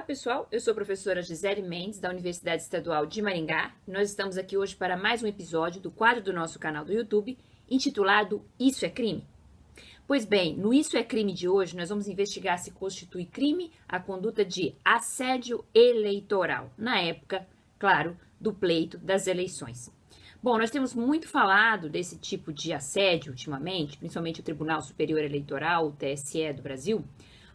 pessoal, eu sou a professora Gisele Mendes, da Universidade Estadual de Maringá. Nós estamos aqui hoje para mais um episódio do quadro do nosso canal do YouTube, intitulado Isso é Crime? Pois bem, no Isso é Crime de hoje, nós vamos investigar se constitui crime a conduta de assédio eleitoral, na época, claro, do pleito das eleições. Bom, nós temos muito falado desse tipo de assédio ultimamente, principalmente o Tribunal Superior Eleitoral, o TSE do Brasil,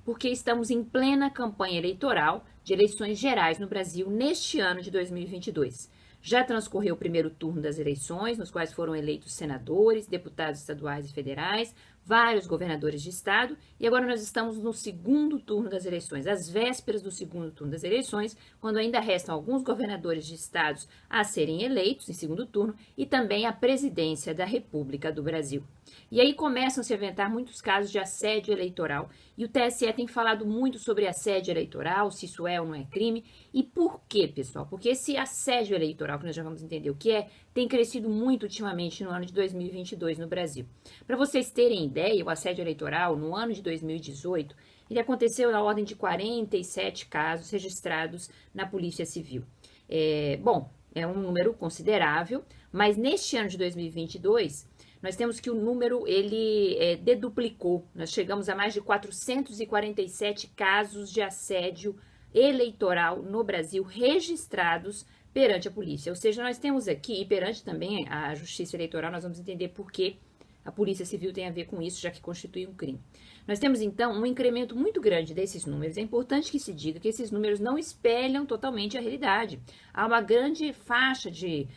porque estamos em plena campanha eleitoral de eleições gerais no Brasil neste ano de 2022. Já transcorreu o primeiro turno das eleições, nos quais foram eleitos senadores, deputados estaduais e federais, vários governadores de estado, e agora nós estamos no segundo turno das eleições, às vésperas do segundo turno das eleições, quando ainda restam alguns governadores de estados a serem eleitos em segundo turno e também a presidência da República do Brasil. E aí começam a se aventar muitos casos de assédio eleitoral, e o TSE tem falado muito sobre assédio eleitoral, se isso é ou não é crime, e por quê, pessoal? Porque esse assédio eleitoral, que nós já vamos entender o que é, tem crescido muito ultimamente no ano de 2022 no Brasil. Para vocês terem ideia, o assédio eleitoral, no ano de 2018, ele aconteceu na ordem de 47 casos registrados na Polícia Civil. É um número considerável, mas neste ano de 2022, nós temos que o número, ele deduplicou. Nós chegamos a mais de 447 casos de assédio eleitoral no Brasil registrados perante a polícia. Ou seja, nós temos aqui, e perante também a Justiça Eleitoral, nós vamos entender por que a Polícia Civil tem a ver com isso, já que constitui um crime. Nós temos, então, um incremento muito grande desses números. É importante que se diga que esses números não espelham totalmente a realidade. Há uma grande faixa de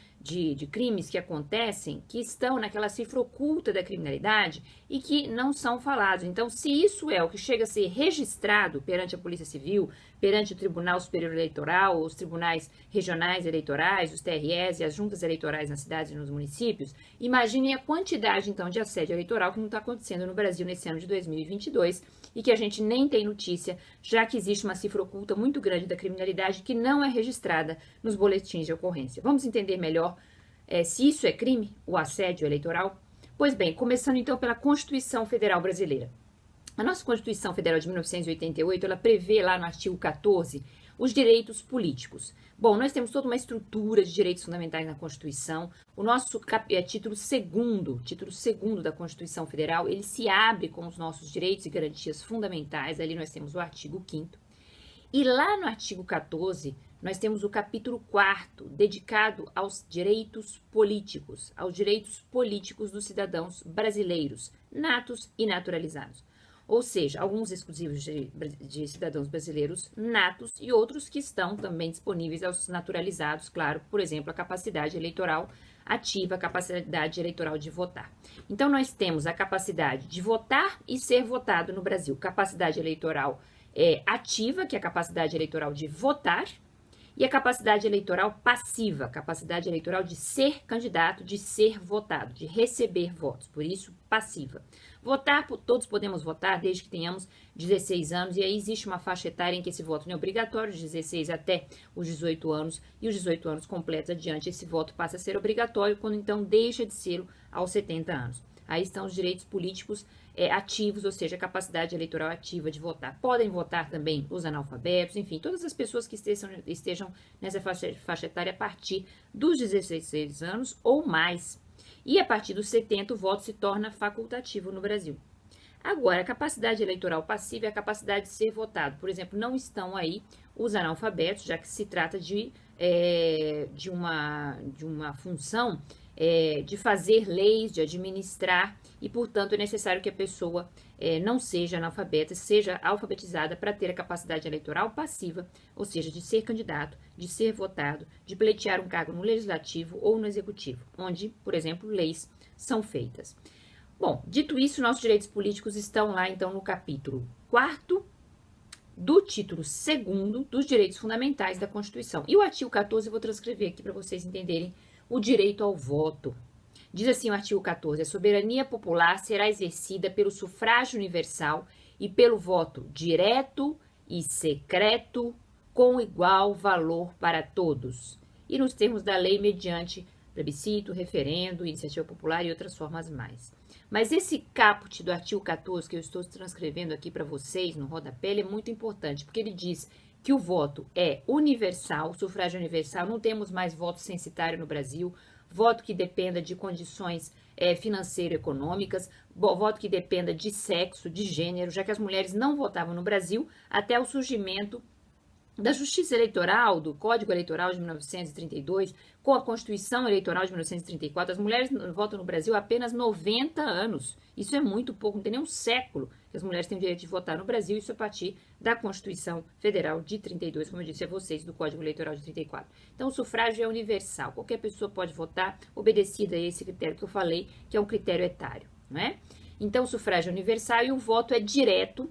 crimes que acontecem, que estão naquela cifra oculta da criminalidade e que não são falados. Então, se isso é o que chega a ser registrado perante a Polícia Civil, perante o Tribunal Superior Eleitoral, os tribunais regionais eleitorais, os TREs e as juntas eleitorais nas cidades e nos municípios, imaginem a quantidade, então, de assédio eleitoral que não está acontecendo no Brasil nesse ano de 2022 e que a gente nem tem notícia, já que existe uma cifra oculta muito grande da criminalidade que não é registrada nos boletins de ocorrência. Vamos entender melhor se isso é crime, o assédio eleitoral? Pois bem, começando então pela Constituição Federal Brasileira. A nossa Constituição Federal de 1988, ela prevê lá no artigo 14 os direitos políticos. Bom, nós temos toda uma estrutura de direitos fundamentais na Constituição. O nosso título segundo da Constituição Federal, ele se abre com os nossos direitos e garantias fundamentais. Ali nós temos o artigo 5º. E lá no artigo 14, nós temos o capítulo 4º, dedicado aos direitos políticos dos cidadãos brasileiros, natos e naturalizados. Ou seja, alguns exclusivos de cidadãos brasileiros natos e outros que estão também disponíveis aos naturalizados, claro, por exemplo, a capacidade eleitoral ativa, a capacidade eleitoral de votar. Então, nós temos a capacidade de votar e ser votado no Brasil, capacidade eleitoral ativa, que é a capacidade eleitoral de votar, e a capacidade eleitoral passiva, capacidade eleitoral de ser candidato, de ser votado, de receber votos, por isso passiva. Votar, todos podemos votar desde que tenhamos 16 anos, e aí existe uma faixa etária em que esse voto não é obrigatório, de 16 até os 18 anos, e os 18 anos completos adiante, esse voto passa a ser obrigatório, quando então deixa de ser aos 70 anos. Aí estão os direitos políticos ativos, ou seja, a capacidade eleitoral ativa de votar. Podem votar também os analfabetos, enfim, todas as pessoas que estejam nessa faixa etária a partir dos 16 anos ou mais. E a partir dos 70, o voto se torna facultativo no Brasil. Agora, a capacidade eleitoral passiva é a capacidade de ser votado. Por exemplo, não estão aí os analfabetos, já que se trata de uma função de fazer leis, de administrar, e, portanto, é necessário que a pessoa não seja analfabeta, seja alfabetizada para ter a capacidade eleitoral passiva, ou seja, de ser candidato, de ser votado, de pleitear um cargo no Legislativo ou no Executivo, onde, por exemplo, leis são feitas. Bom, dito isso, nossos direitos políticos estão lá, então, no capítulo 4º do título 2º dos direitos fundamentais da Constituição. E o artigo 14 eu vou transcrever aqui para vocês entenderem o direito ao voto. Diz assim o artigo 14, a soberania popular será exercida pelo sufrágio universal e pelo voto direto e secreto com igual valor para todos, e nos termos da lei mediante plebiscito, referendo, iniciativa popular e outras formas mais. Mas esse caput do artigo 14 que eu estou transcrevendo aqui para vocês no rodapé, ele é muito importante, porque ele diz que o voto é universal, o sufrágio universal, não temos mais voto censitário no Brasil, voto que dependa de condições financeiro-econômicas, voto que dependa de sexo, de gênero, já que as mulheres não votavam no Brasil até o surgimento da Justiça Eleitoral, do Código Eleitoral de 1932, com a Constituição Eleitoral de 1934, as mulheres votam no Brasil há apenas 90 anos. Isso é muito pouco, não tem nem um século que as mulheres têm o direito de votar no Brasil, isso a partir da Constituição Federal de 32, como eu disse a vocês, do Código Eleitoral de 34. Então, o sufrágio é universal, qualquer pessoa pode votar, obedecida a esse critério que eu falei, que é um critério etário, não é? Então, o sufrágio é universal e o voto é direto.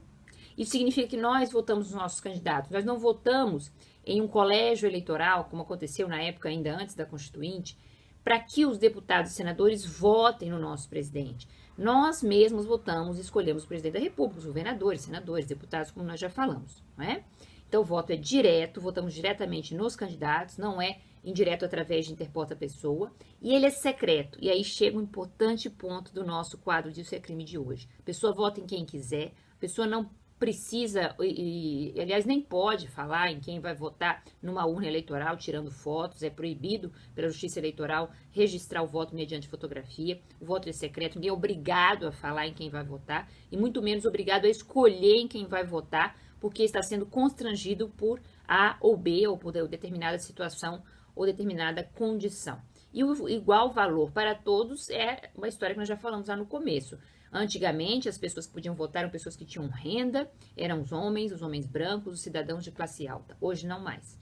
Isso significa que nós votamos os nossos candidatos. Nós não votamos em um colégio eleitoral, como aconteceu na época ainda antes da Constituinte, para que os deputados e senadores votem no nosso presidente. Nós mesmos votamos e escolhemos o presidente da República, os governadores, senadores, deputados, como nós já falamos, não é? Então, o voto é direto, votamos diretamente nos candidatos, não é indireto através de interporta pessoa, e ele é secreto. E aí chega um importante ponto do nosso quadro de Isso é Crime de hoje. A pessoa vota em quem quiser, a pessoa não precisa, aliás, nem pode falar em quem vai votar numa urna eleitoral tirando fotos, é proibido pela Justiça Eleitoral registrar o voto mediante fotografia, o voto é secreto, ninguém é obrigado a falar em quem vai votar, e muito menos obrigado a escolher em quem vai votar, porque está sendo constrangido por A ou B, ou por determinada situação ou determinada condição. E o igual valor para todos é uma história que nós já falamos lá no começo. Antigamente, as pessoas que podiam votar eram pessoas que tinham renda, eram os homens brancos, os cidadãos de classe alta. Hoje, não mais.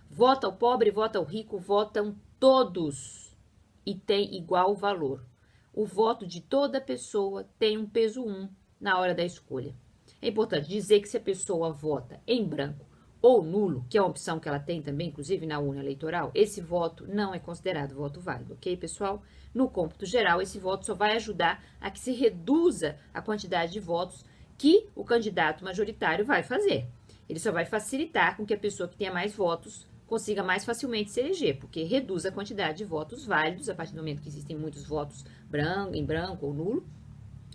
Vota o pobre, vota o rico, votam todos e tem igual valor. O voto de toda pessoa tem um peso 1 na hora da escolha. É importante dizer que se a pessoa vota em branco ou nulo, que é uma opção que ela tem também, inclusive na urna eleitoral, esse voto não é considerado voto válido, ok, pessoal? No cômputo geral, esse voto só vai ajudar a que se reduza a quantidade de votos que o candidato majoritário vai fazer. Ele só vai facilitar com que a pessoa que tenha mais votos consiga mais facilmente se eleger, porque reduz a quantidade de votos válidos a partir do momento que existem muitos votos em branco ou nulo,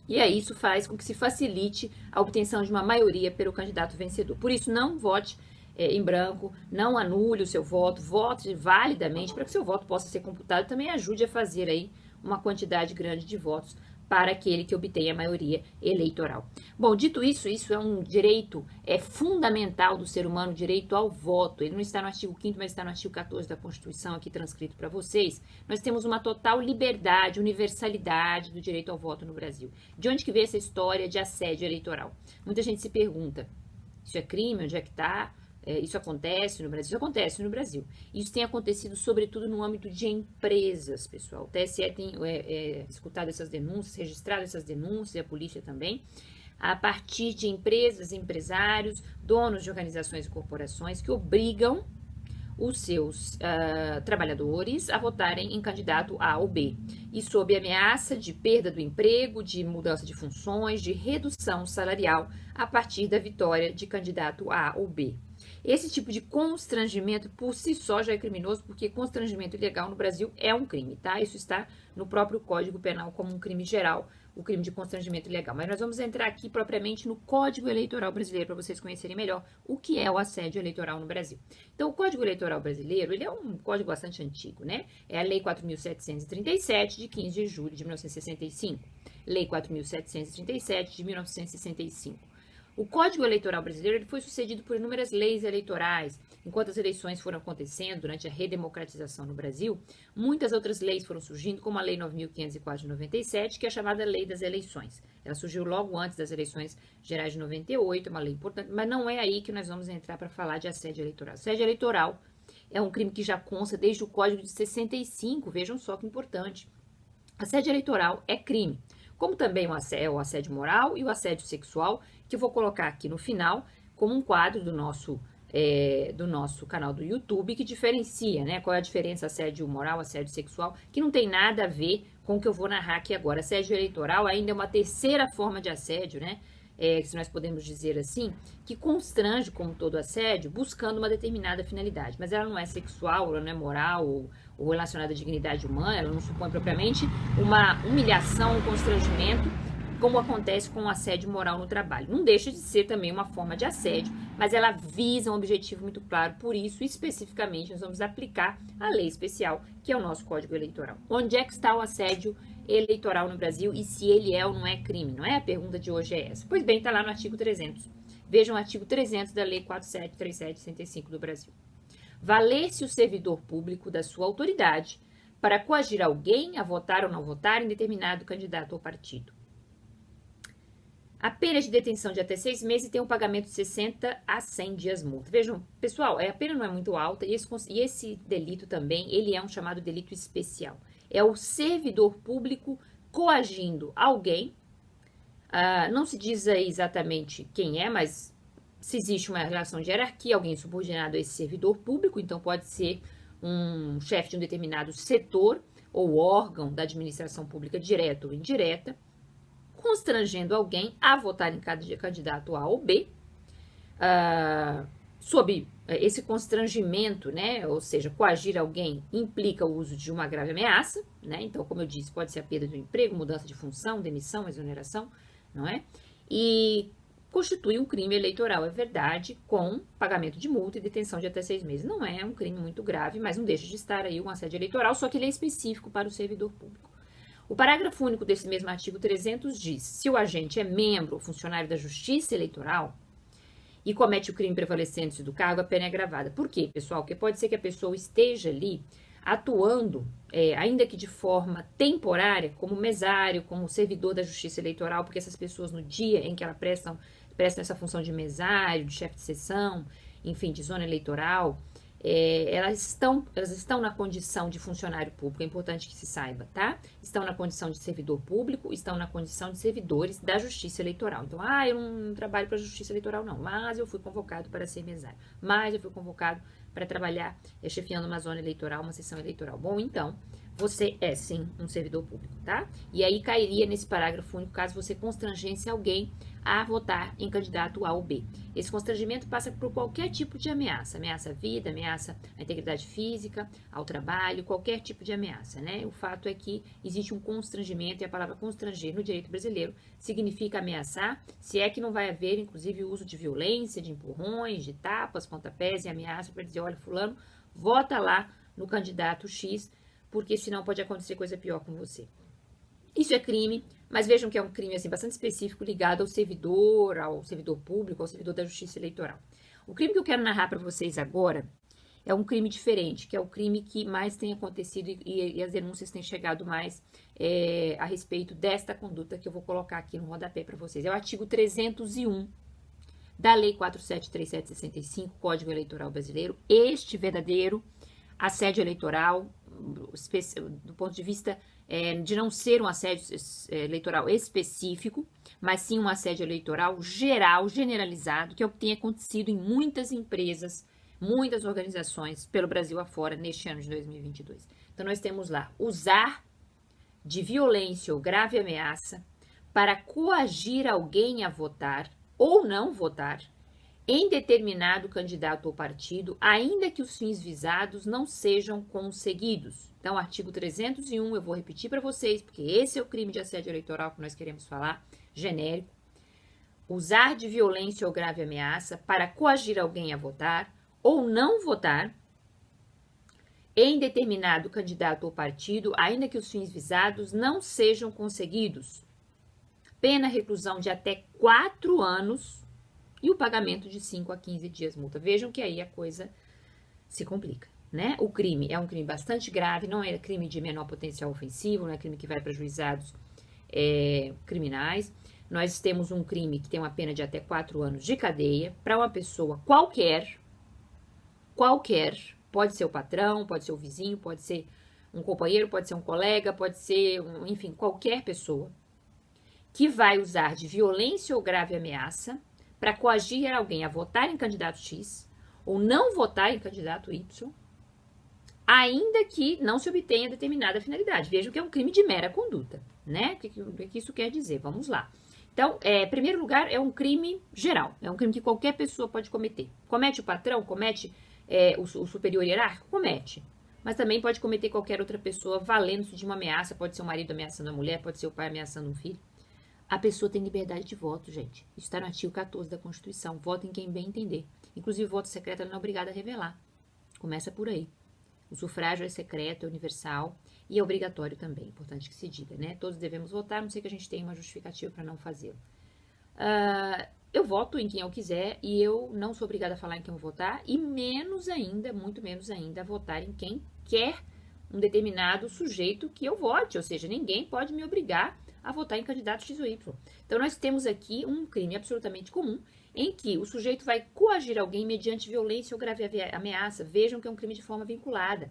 e aí isso faz com que se facilite a obtenção de uma maioria pelo candidato vencedor. Por isso, não vote em branco, não anule o seu voto, vote validamente para que seu voto possa ser computado e também ajude a fazer aí uma quantidade grande de votos para aquele que obtenha a maioria eleitoral. Bom, dito isso, isso é um direito fundamental do ser humano, o direito ao voto. Ele não está no artigo 5º, mas está no artigo 14 da Constituição, aqui transcrito para vocês. Nós temos uma total liberdade, universalidade do direito ao voto no Brasil. De onde que veio essa história de assédio eleitoral? Muita gente se pergunta, isso é crime? Onde é que está? Isso acontece no Brasil? Isso acontece no Brasil. Isso tem acontecido, sobretudo, no âmbito de empresas, pessoal. O TSE tem escutado essas denúncias, registrado essas denúncias, e a polícia também, a partir de empresas, empresários, donos de organizações e corporações que obrigam os seus trabalhadores a votarem em candidato A ou B, e sob ameaça de perda do emprego, de mudança de funções, de redução salarial a partir da vitória de candidato A ou B. Esse tipo de constrangimento por si só já é criminoso, porque constrangimento ilegal no Brasil é um crime, tá? Isso está no próprio Código Penal como um crime geral, o crime de constrangimento ilegal. Mas nós vamos entrar aqui propriamente no Código Eleitoral Brasileiro para vocês conhecerem melhor o que é o assédio eleitoral no Brasil. Então, o Código Eleitoral Brasileiro, ele é um código bastante antigo, né? É a Lei 4.737, de 15 de julho de 1965. Lei 4.737, de 1965. O Código Eleitoral Brasileiro ele foi sucedido por inúmeras leis eleitorais. Enquanto as eleições foram acontecendo durante a redemocratização no Brasil, muitas outras leis foram surgindo, como a Lei 9.504 de 97, que é a chamada Lei das Eleições. Ela surgiu logo antes das eleições gerais de 98, é uma lei importante, mas não é aí que nós vamos entrar para falar de assédio eleitoral. Assédio eleitoral é um crime que já consta desde o Código de 65, vejam só que importante. Assédio eleitoral é crime. Como também o assédio moral e o assédio sexual, que eu vou colocar aqui no final, como um quadro do nosso canal do YouTube, que diferencia, né? Qual é a diferença assédio moral, assédio sexual, que não tem nada a ver com o que eu vou narrar aqui agora. Assédio eleitoral ainda é uma terceira forma de assédio, né? se nós podemos dizer assim, que constrange, como todo assédio, buscando uma determinada finalidade. Mas ela não é sexual, ela não é moral ou relacionada à dignidade humana, ela não supõe propriamente uma humilhação, um constrangimento, como acontece com o assédio moral no trabalho. Não deixa de ser também uma forma de assédio, mas ela visa um objetivo muito claro. Por isso, especificamente, nós vamos aplicar a lei especial, que é o nosso Código Eleitoral. Onde é que está o assédio eleitoral no Brasil e se ele é ou não é crime? Não é? A pergunta de hoje é essa. Pois bem, está lá no artigo 300. Vejam o artigo 300 da Lei 473765 do Brasil. Valer-se o servidor público da sua autoridade para coagir alguém a votar ou não votar em determinado candidato ou partido. A pena de detenção de até 6 meses tem um pagamento de 60 a 100 dias multa. Vejam, pessoal, a pena não é muito alta e esse delito também, ele é um chamado delito especial. É o servidor público coagindo alguém, não se diz aí exatamente quem é, mas se existe uma relação de hierarquia, alguém subordinado a esse servidor público, então pode ser um chefe de um determinado setor ou órgão da administração pública direta ou indireta, constrangendo alguém a votar em cada candidato A ou B, sob esse constrangimento, né, ou seja, coagir alguém implica o uso de uma grave ameaça, né, então, como eu disse, pode ser a perda do emprego, mudança de função, demissão, exoneração, não é? E constitui um crime eleitoral, é verdade, com pagamento de multa e detenção de até 6 meses. Não é um crime muito grave, mas não deixa de estar aí um assédio eleitoral, só que ele é específico para o servidor público. O parágrafo único desse mesmo artigo 300 diz: se o agente é membro ou funcionário da Justiça Eleitoral e comete o crime prevalecendo-se do cargo, a pena é agravada. Por quê, pessoal? Porque pode ser que a pessoa esteja ali atuando, ainda que de forma temporária, como mesário, como servidor da Justiça Eleitoral, porque essas pessoas, no dia em que elas prestam essa função de mesário, de chefe de sessão, enfim, de zona eleitoral, elas estão na condição de funcionário público, é importante que se saiba, tá? Estão na condição de servidor público, estão na condição de servidores da Justiça Eleitoral. Então, eu não trabalho para a Justiça Eleitoral, não, mas eu fui convocado para ser mesário, mas eu fui convocado para trabalhar chefiando uma zona eleitoral, uma sessão eleitoral. Bom, então, você é sim um servidor público, tá? E aí cairia nesse parágrafo único caso você constrangesse alguém a votar em candidato A ou B. Esse constrangimento passa por qualquer tipo de ameaça, ameaça à vida, ameaça à integridade física, ao trabalho, qualquer tipo de ameaça, né? O fato é que existe um constrangimento, e a palavra constranger no direito brasileiro significa ameaçar, se é que não vai haver, inclusive, o uso de violência, de empurrões, de tapas, pontapés e ameaça para dizer, olha, fulano, vota lá no candidato X, porque senão pode acontecer coisa pior com você. Isso é crime, mas vejam que é um crime assim, bastante específico ligado ao servidor público, ao servidor da Justiça Eleitoral. O crime que eu quero narrar para vocês agora é um crime diferente, que é o crime que mais tem acontecido e as denúncias têm chegado mais a respeito desta conduta que eu vou colocar aqui no rodapé para vocês. É o artigo 301 da Lei 473765, Código Eleitoral Brasileiro. Este verdadeiro assédio eleitoral, do ponto de vista de não ser um assédio eleitoral específico, mas sim um assédio eleitoral geral, generalizado, que é o que tem acontecido em muitas empresas, muitas organizações pelo Brasil afora neste ano de 2022. Então, nós temos lá, usar de violência ou grave ameaça para coagir alguém a votar ou não votar em determinado candidato ou partido, ainda que os fins visados não sejam conseguidos. Então, artigo 301, eu vou repetir para vocês, porque esse é o crime de assédio eleitoral que nós queremos falar, genérico. Usar de violência ou grave ameaça para coagir alguém a votar ou não votar em determinado candidato ou partido, ainda que os fins visados não sejam conseguidos. Pena reclusão de até 4 anos e o pagamento de 5 a 15 dias multa. Vejam que aí a coisa se complica, né? O crime é um crime bastante grave, não é crime de menor potencial ofensivo, não é crime que vai para juizados criminais. Nós temos um crime que tem uma pena de até 4 anos de cadeia para uma pessoa qualquer, pode ser o patrão, pode ser o vizinho, pode ser um companheiro, pode ser um colega, pode ser, enfim, qualquer pessoa que vai usar de violência ou grave ameaça para coagir alguém a votar em candidato X ou não votar em candidato Y, ainda que não se obtenha determinada finalidade. Vejam que é um crime de mera conduta, né? O que isso quer dizer? Vamos lá. Então, em primeiro lugar, é um crime geral. É um crime que qualquer pessoa pode cometer. Comete o patrão? Comete o superior hierárquico? Comete. Mas também pode cometer qualquer outra pessoa valendo-se de uma ameaça. Pode ser o marido ameaçando a mulher, pode ser o pai ameaçando um filho. A pessoa tem liberdade de voto, gente. Isso está no artigo 14 da Constituição. Vota em quem bem entender. Inclusive, o voto secreto ela não é obrigada a revelar. Começa por aí. O sufrágio é secreto, é universal e é obrigatório também. Importante que se diga, né? Todos devemos votar, a não ser que a gente tenha uma justificativa para não fazê-lo. Eu voto em quem eu quiser e eu não sou obrigada a falar em quem eu vou votar e menos ainda, muito menos ainda, a votar em quem quer um determinado sujeito que eu vote. Ou seja, ninguém pode me obrigar a votar em candidato X ou Y. Então, nós temos aqui um crime absolutamente comum em que o sujeito vai coagir alguém mediante violência ou grave ameaça. Vejam que é um crime de forma vinculada.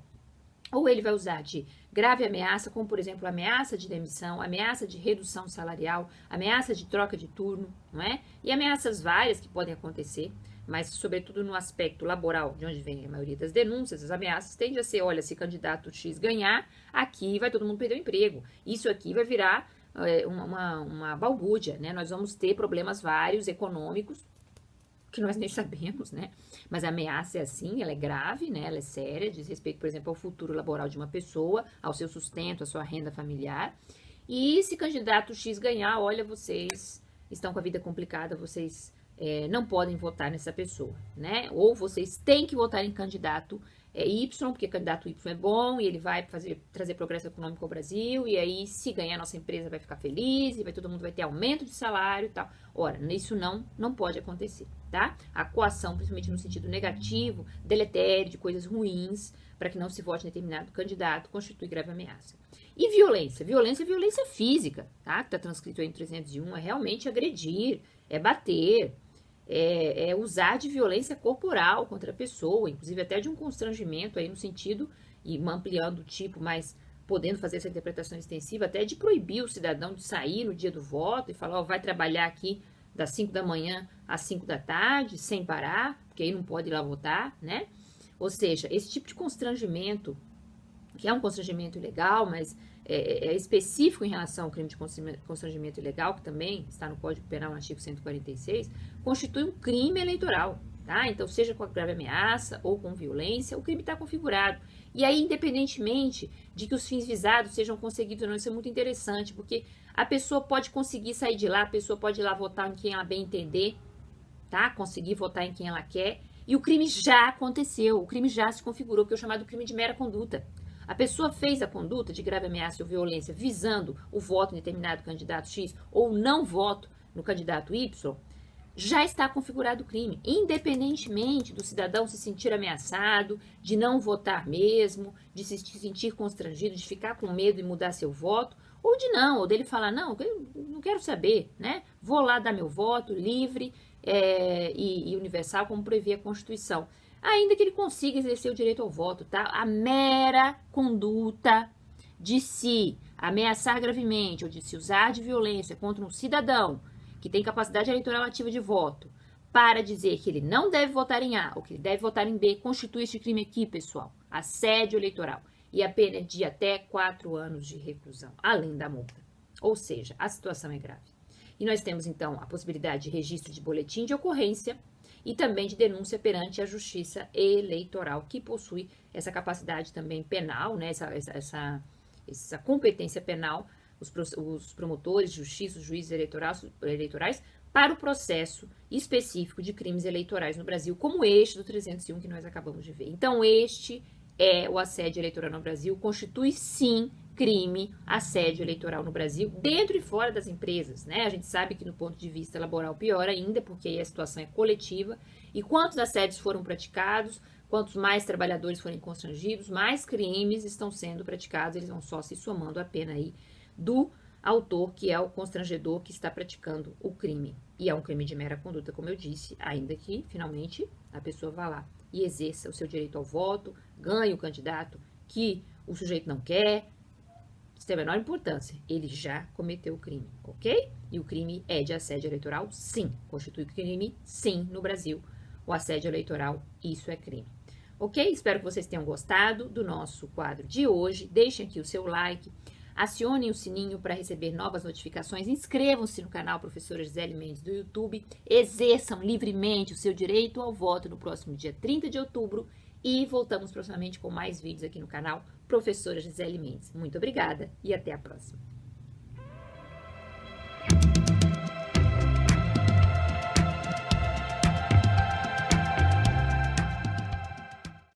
Ou ele vai usar de grave ameaça, como, por exemplo, ameaça de demissão, ameaça de redução salarial, ameaça de troca de turno, não é? E ameaças várias que podem acontecer, mas, sobretudo, no aspecto laboral, de onde vem a maioria das denúncias, as ameaças tendem a ser, olha, se candidato X ganhar, aqui vai todo mundo perder o emprego. Isso aqui vai virar uma balbúrdia, né? Nós vamos ter problemas vários econômicos, que nós nem sabemos, né? Mas a ameaça é assim, ela é grave, né? Ela é séria, diz respeito, por exemplo, ao futuro laboral de uma pessoa, ao seu sustento, à sua renda familiar. E se candidato X ganhar, olha, vocês estão com a vida complicada, vocês não podem votar nessa pessoa, né? Ou vocês têm que votar em candidato Y, porque candidato Y é bom e ele vai trazer progresso econômico ao Brasil, e aí se ganhar nossa empresa vai ficar feliz, e todo mundo vai ter aumento de salário e tal. Ora, isso não pode acontecer, tá? A coação, principalmente no sentido negativo, deletério, de coisas ruins, para que não se vote em determinado candidato, constitui grave ameaça. E violência? Violência é violência física, tá? Que está transcrito aí em 301, é realmente agredir, é bater, é usar de violência corporal contra a pessoa, inclusive até de um constrangimento aí no sentido, e ampliando o tipo, mas podendo fazer essa interpretação extensiva, até de proibir o cidadão de sair no dia do voto e falar, ó, vai trabalhar aqui das 5 da manhã às 5 da tarde, sem parar, porque aí não pode ir lá votar, né? Ou seja, esse tipo de constrangimento, que é um constrangimento ilegal, mas é específico em relação ao crime de constrangimento ilegal, que também está no Código Penal, no artigo 146, constitui um crime eleitoral, tá? Então, seja com grave ameaça ou com violência, o crime está configurado. E aí, independentemente de que os fins visados sejam conseguidos ou não, isso é muito interessante, porque a pessoa pode conseguir sair de lá, a pessoa pode ir lá votar em quem ela bem entender, tá? Conseguir votar em quem ela quer, e o crime já aconteceu, o crime já se configurou, que é o chamado crime de mera conduta. A pessoa fez a conduta de grave ameaça ou violência visando o voto em determinado candidato X ou não voto no candidato Y, já está configurado o crime, independentemente do cidadão se sentir ameaçado, de não votar mesmo, de se sentir constrangido, de ficar com medo e mudar seu voto, ou dele falar, não, eu não quero saber, né? Vou lá dar meu voto livre e universal, como prevê a Constituição. Ainda que ele consiga exercer o direito ao voto, tá? A mera conduta de se ameaçar gravemente ou de se usar de violência contra um cidadão que tem capacidade eleitoral ativa de voto para dizer que ele não deve votar em A ou que ele deve votar em B, constitui este crime aqui, pessoal, assédio eleitoral. E a pena é de até 4 anos de reclusão, além da multa. Ou seja, a situação é grave. E nós temos, então, a possibilidade de registro de boletim de ocorrência e também de denúncia perante a Justiça Eleitoral, que possui essa capacidade também penal, né, essa competência penal, os promotores de justiça, os juízes eleitorais, para o processo específico de crimes eleitorais no Brasil, como este do 301 que nós acabamos de ver. Então, este é o assédio eleitoral no Brasil, constitui sim crime, assédio eleitoral no Brasil, dentro e fora das empresas, né? A gente sabe que no ponto de vista laboral pior ainda, porque aí a situação é coletiva, e quantos assédios foram praticados, quantos mais trabalhadores forem constrangidos, mais crimes estão sendo praticados, eles vão só se somando a pena aí do autor, que é o constrangedor que está praticando o crime. E é um crime de mera conduta, como eu disse, ainda que, finalmente, a pessoa vá lá e exerça o seu direito ao voto, ganhe o candidato que o sujeito não quer, isso tem a menor importância, ele já cometeu o crime, ok? E o crime é de assédio eleitoral, sim. Constitui crime, sim, no Brasil. O assédio eleitoral, isso é crime. Ok? Espero que vocês tenham gostado do nosso quadro de hoje. Deixem aqui o seu like. Acionem o sininho para receber novas notificações. Inscrevam-se no canal Professora Gisele Mendes do YouTube. Exerçam livremente o seu direito ao voto no próximo dia 30 de outubro. E voltamos proximamente com mais vídeos aqui no canal Professora Gisele Mendes. Muito obrigada e até a próxima.